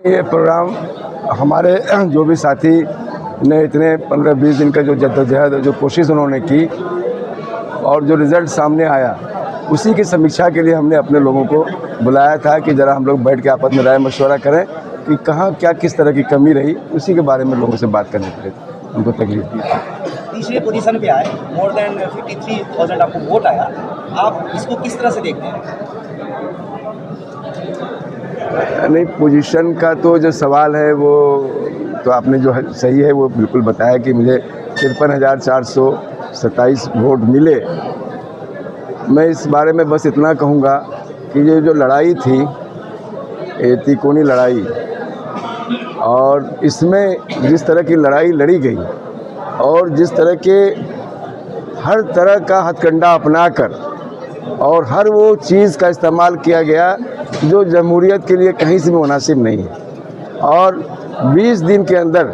ये प्रोग्राम हमारे जो भी साथी ने इतने 15-20 दिन का जो जद्दोजहद जो कोशिश उन्होंने की और जो रिज़ल्ट सामने आया, उसी की समीक्षा के लिए हमने अपने लोगों को बुलाया था कि ज़रा हम लोग बैठ के आपस में राय मशवरा करें कि कहाँ क्या किस तरह की कमी रही, उसी के बारे में लोगों से बात करने के लिए उनको तकलीफ दी। तीसरी पोजीशन पे आए, मोर देन 53,000 आपको वोट आया, आप इसको किस तरह से देखते हैं? नहीं, पोजीशन का तो जो सवाल है वो तो आपने जो है सही है वो बिल्कुल बताया कि मुझे 53,427 वोट मिले। मैं इस बारे में बस इतना कहूँगा कि ये जो लड़ाई थी, ये तिकोनी लड़ाई, और इसमें जिस तरह की लड़ाई लड़ी गई और जिस तरह के हर तरह का हथकंडा अपनाकर और हर वो चीज़ का इस्तेमाल किया गया जो जमहूरियत के लिए कहीं से भी मुनासिब नहीं है, और 20 दिन के अंदर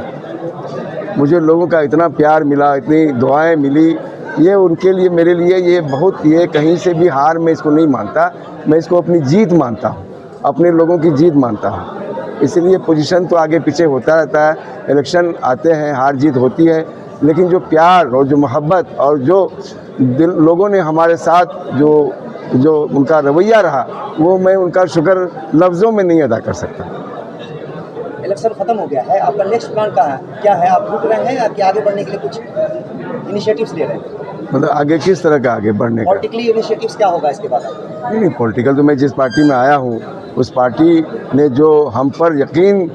मुझे लोगों का इतना प्यार मिला, इतनी दुआएं मिली, ये उनके लिए मेरे लिए ये बहुत, ये कहीं से भी हार मैं इसको नहीं मानता, मैं इसको अपनी जीत मानता हूँ, अपने लोगों की जीत मानता हूँ। इसलिए पोजीशन तो आगे पीछे होता रहता है, इलेक्शन आते हैं, हार जीत होती है, लेकिन जो प्यार और जो मोहब्बत और जो लोगों ने हमारे साथ जो उनका रवैया रहा, वो मैं उनका शुक्र लफ्ज़ों में नहीं अदा कर सकता। इलेक्शन खत्म हो गया है, आपका नेक्स्ट प्लान क्या है? आप रुक रहे हैं या कि आगे बढ़ने के लिए कुछ इनिशिएटिव्स ले रहे हैं? मतलब आगे किस तरह का आगे बढ़ने का? पॉलिटिकली इनिशिएटिव्स क्या होगा इसके बाद? नहीं, पॉलिटिकल तो मैं जिस पार्टी में आया हूँ उस पार्टी ने जो हम पर यकीन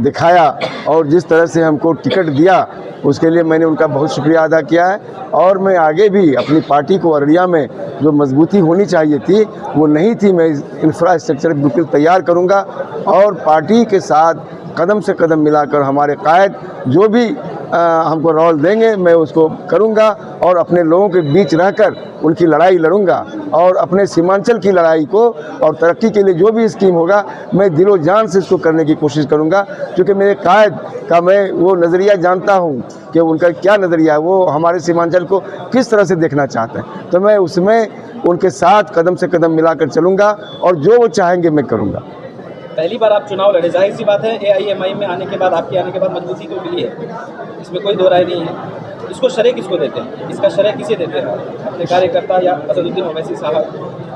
दिखाया और जिस तरह से हमको टिकट दिया, उसके लिए मैंने उनका बहुत शुक्रिया अदा किया है। और मैं आगे भी अपनी पार्टी को अररिया में जो मजबूती होनी चाहिए थी वो नहीं थी, मैं इंफ्रास्ट्रक्चर बिल्कुल तैयार करूँगा और पार्टी के साथ कदम से कदम मिलाकर हमारे कायद जो भी हमको रोल देंगे मैं उसको करूंगा और अपने लोगों के बीच रहकर उनकी लड़ाई लड़ूंगा और अपने सीमांचल की लड़ाई को और तरक्की के लिए जो भी स्कीम होगा मैं दिलो जान से इसको करने की कोशिश करूंगा, क्योंकि मेरे कायद का मैं वो नज़रिया जानता हूं कि उनका क्या नज़रिया है, वो हमारे सीमांचल को किस तरह से देखना चाहते हैं, तो मैं उसमें उनके साथ कदम से कदम मिलाकर चलूँगा और जो वो चाहेंगे मैं करूँगा। पहली बार आप चुनाव लड़े, जाहिर सी बात है AIMI में आने के बाद, आपके आने के बाद मजबूती तो मिली है, इसमें कोई दो राय नहीं है। इसको श्रेय किसको देते हैं, इसका श्रेय किसे देते हैं, अपने कार्यकर्ता या असदुद्दीन ओवैसी साहब?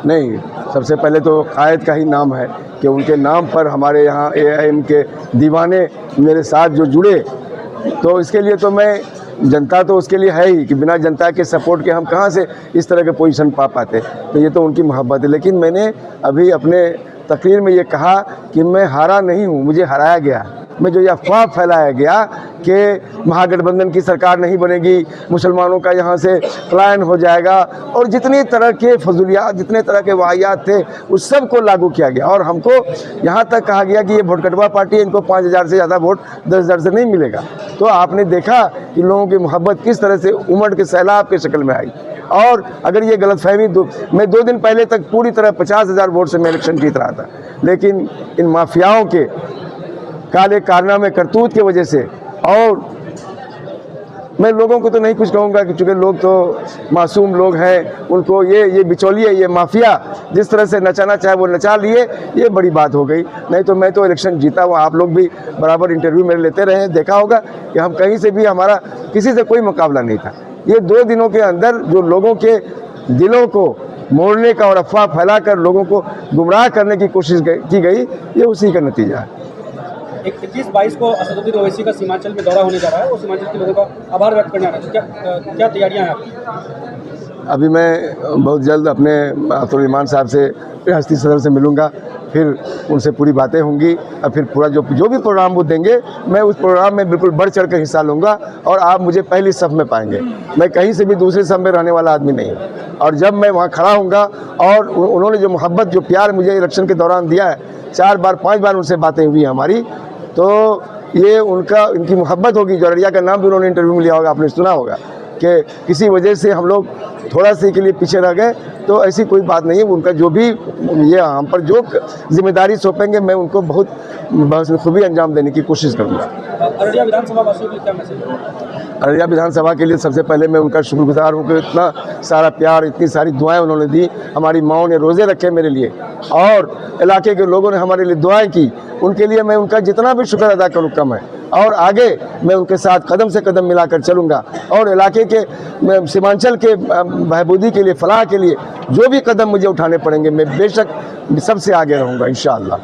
नहीं, सबसे पहले तो कायद का ही नाम है कि उनके नाम पर हमारे यहाँ AIM के दीवाने मेरे साथ जो जुड़े, तो इसके लिए तो मैं, जनता तो उसके लिए है ही कि बिना जनता के सपोर्ट के हम कहाँ से इस तरह के पोजीशन पा पाते, तो ये तो उनकी मोहब्बत है। लेकिन मैंने अभी अपने तकरीर में ये कहा कि मैं हारा नहीं हूँ, मुझे हराया गया। मैं जो ये अफवाह फैलाया गया कि महागठबंधन की सरकार नहीं बनेगी, मुसलमानों का यहाँ से पलायन हो जाएगा और जितनी तरह के फजूलियात, जितने तरह के वाहियात थे उस सब को लागू किया गया और हमको यहाँ तक कहा गया कि ये वोट कटवा पार्टी है, इनको 5,000 से ज़्यादा वोट 10,000 से नहीं मिलेगा। तो आपने देखा कि लोगों की मोहब्बत किस तरह से उमड़ के सैलाब के शक्ल में आई। और अगर ये गलतफहमी मैं 2 दिन पहले तक पूरी तरह 50,000 वोट से मैं इलेक्शन जीत रहा था, लेकिन इन माफियाओं के काले कारनामे करतूत की वजह से, और मैं लोगों को तो नहीं कुछ कहूँगा कि चूँकि लोग तो मासूम लोग हैं, उनको ये बिचौलिए, ये माफिया जिस तरह से नचाना चाहे वो नचा लिए, ये बड़ी बात हो गई। नहीं तो मैं तो इलेक्शन जीता हुआ, आप लोग भी बराबर इंटरव्यू मेरे लेते रहे हैं, देखा होगा कि हम कहीं से भी, हमारा किसी से कोई मुकाबला नहीं था। ये 2 दिनों के अंदर जो लोगों के दिलों को मोड़ने का और अफवाह फैलाकर लोगों को गुमराह करने की कोशिश की गई, ये उसी का नतीजा है। 21-22 को असदुद्दीन ओवैसी का सीमांचल में दौरा होने जा रहा है, वो सीमांचल के लोगों का आभार व्यक्त करने आ रहा है, क्या तैयारियां हैं आपकी? अभी मैं बहुत जल्द अपने अब्दुल ईमान साहब से, रियासती सदर से मिलूँगा, फिर उनसे पूरी बातें होंगी और फिर पूरा जो भी प्रोग्राम वो देंगे मैं उस प्रोग्राम में बिल्कुल बढ़ चढ़ कर हिस्सा लूँगा और आप मुझे पहली सफ में पाएंगे। मैं कहीं से भी दूसरे सफ में रहने वाला आदमी नहीं हूँ, और जब मैं वहाँ खड़ा हूँगा और उन्होंने जो मोहब्बत, जो प्यार मुझे इलेक्शन के दौरान दिया है, 4 बार 5 बार उनसे बातें हुई हमारी, तो ये इनकी मोहब्बत होगी। जो अररिया का नाम भी उन्होंने इंटरव्यू में लिया होगा, आपने सुना होगा कि किसी वजह से हम लोग थोड़ा से के लिए पीछे रह गए, तो ऐसी कोई बात नहीं है। उनका जो भी ये हम पर जो जिम्मेदारी सौंपेंगे मैं उनको बहुत खूबी अंजाम देने की कोशिश करूँगा। अररिया विधानसभा वासियों के लिए क्या मैसेज है? अररिया विधानसभा के लिए सबसे पहले मैं उनका शुक्रगुजार हूँ कि इतना सारा प्यार, इतनी सारी दुआएं उन्होंने दी। हमारी माँओं ने रोज़े रखे मेरे लिए और इलाके के लोगों ने हमारे लिए दुआएं की। उनके लिए मैं उनका जितना भी शुक्र अदा करूँ कम है। और आगे मैं उनके साथ कदम से कदम मिलाकर चलूँगा और इलाके के सीमांचल के बहबूदी के लिए, फलाह के लिए जो भी कदम मुझे उठाने पड़ेंगे मैं बेशक सबसे आगे रहूँगा इंशाअल्लाह।